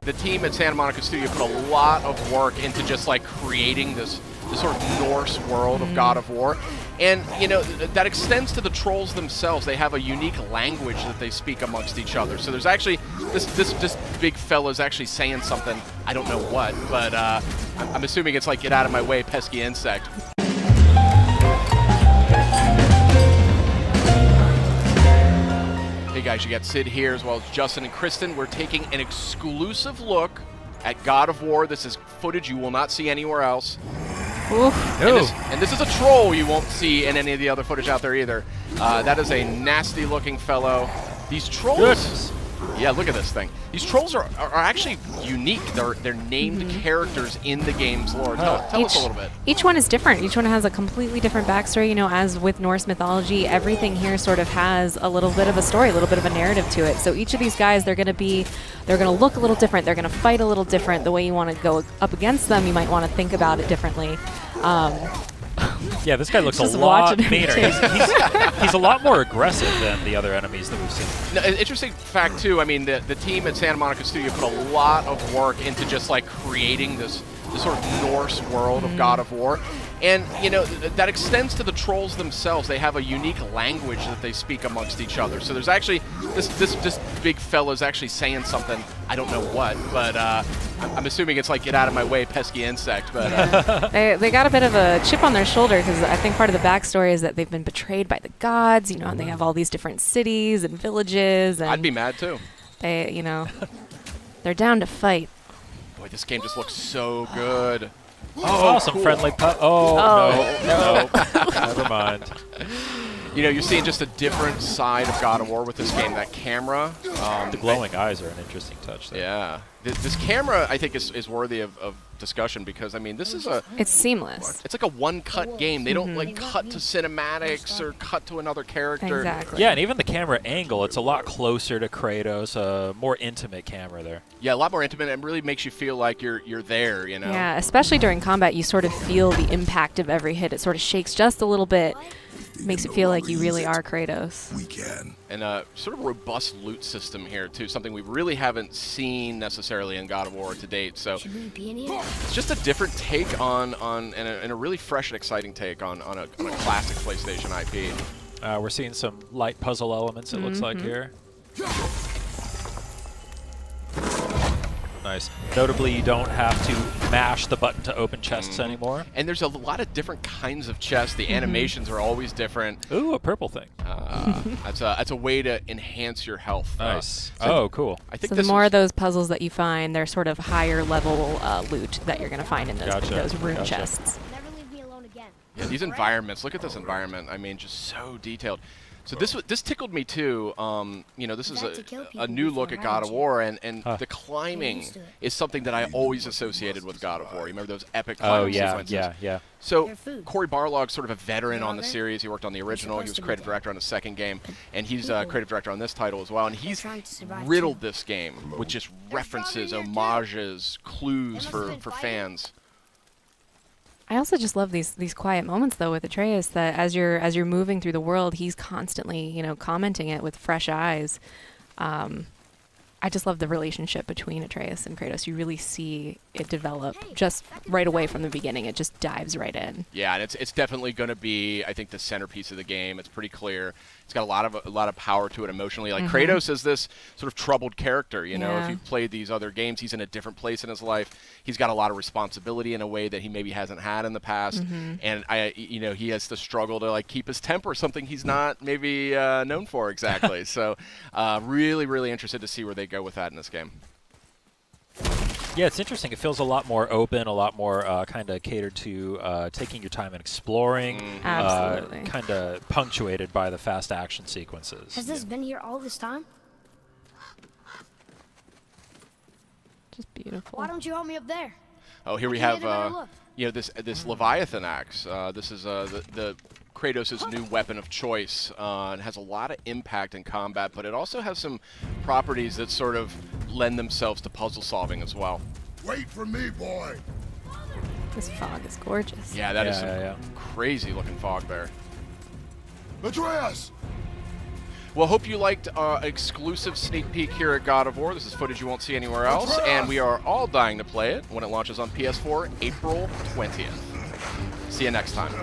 The team at Santa Monica Studio put a lot of work into just like creating this sort of Norse world of God of War. And, you know, that extends to the trolls themselves. They have a unique language that they speak amongst each other. So there's actually, this big fella's actually saying something, I don't know what, but I'm assuming it's like, get out of my way, pesky insect. Hey guys, you got Sid here as well as Justin and Kristen. We're taking an exclusive look at God of War. This is footage you will not see anywhere else. And this is a troll you won't see in any of the other footage out there either. That is a nasty looking fellow. These trolls, goodness. Yeah, look at this thing. These trolls are actually unique. They're named characters in the game's lore. Tell us a little bit. Each one is different. Each one has a completely different backstory. You know, as with Norse mythology, everything here sort of has a little bit of a story, a little bit of a narrative to it. So each of these guys, they're going to look a little different. They're going to fight a little different. The way you want to go up against them, you might want to think about it differently. Yeah, this guy looks a lot meaner. He's a lot more aggressive than the other enemies that we've seen. Now, interesting fact, too, I mean, the team at Santa Monica Studio put a lot of work into just, like, creating this sort of Norse world of God of War. And, you know, that extends to the trolls themselves. They have a unique language that they speak amongst each other. So there's actually, this big fella's actually saying something, I don't know what, but I'm assuming it's like, get out of my way, pesky insect. But they got a bit of a chip on their shoulder because I think part of the backstory is that they've been betrayed by the gods. You know, and they have all these different cities and villages. And I'd be mad, too. They, you know, they're down to fight. Boy, this game just looks so good. Oh, some cool. Friendly pup. No. Never mind. You know, you're seeing just a different side of God of War with this game. That camera. The glowing eyes are an interesting touch there. Yeah. This camera, I think, is worthy of discussion because, I mean, this is it's seamless. It's like a one-cut game. They don't, like, cut to cinematics or cut to another character. Exactly. Yeah, and even the camera angle, it's a lot closer to Kratos, a more intimate camera there. Yeah, a lot more intimate. It really makes you feel like you're there, you know? Yeah, especially during combat, you sort of feel the impact of every hit. It sort of shakes just a little bit. Makes it feel like you really are Kratos. We can. And a sort of robust loot system here, too, something we really haven't seen necessarily in God of War to date. So it's just a different take on and a really fresh and exciting take on a classic PlayStation IP. We're seeing some light puzzle elements, it looks like here. Nice. Notably, you don't have to mash the button to open chests anymore. And there's a lot of different kinds of chests. The animations are always different. Ooh, a purple thing. That's a way to enhance your health. Nice. Cool. I think so the more of those puzzles that you find, they're sort of higher level loot that you're going to find in those room chests. Never leave me alone again. Yeah, these environments. Look at this environment. I mean, just so detailed. So this tickled me too. You know, this is a new look at God of War, and the climbing is something that I always associated with God of War. You remember those epic climbing sequences? Yeah. So Cory Barlog's sort of a veteran on the series. He worked on the original. He was creative director on the second game, and he's creative director on this title as well. And he's riddled this game with just references, homages, clues for fans. I also just love these quiet moments though with Atreus, that as you're moving through the world, he's constantly, you know, commenting it with fresh eyes. I just love the relationship between Atreus and Kratos. You really see it develop just right away from the beginning. It just dives right in. Yeah, and it's definitely going to be, I think, the centerpiece of the game. It's pretty clear. It's got a lot of power to it emotionally. Like Kratos is this sort of troubled character. You know, if you've played these other games, he's in a different place in his life. He's got a lot of responsibility in a way that he maybe hasn't had in the past. And he has to struggle to like keep his temper, something he's not maybe known for exactly. So, really, really interested to see where they go with that in this game. Yeah, it's interesting. It feels a lot more open, a lot more kind of catered to taking your time and exploring. Absolutely. Kind of punctuated by the fast action sequences. Has this been here all this time? Just beautiful. Why don't you help me up there? Oh, here we have this Leviathan axe. This is the Kratos' new weapon of choice. It has a lot of impact in combat, but it also has some properties that sort of lend themselves to puzzle solving as well. Wait for me, boy. This fog is gorgeous. Yeah, that is some crazy looking fog there. Atreus! Well, hope you liked exclusive sneak peek here at God of War. This is footage you won't see anywhere else, and we are all dying to play it when it launches on PS4 April 20th. See you next time.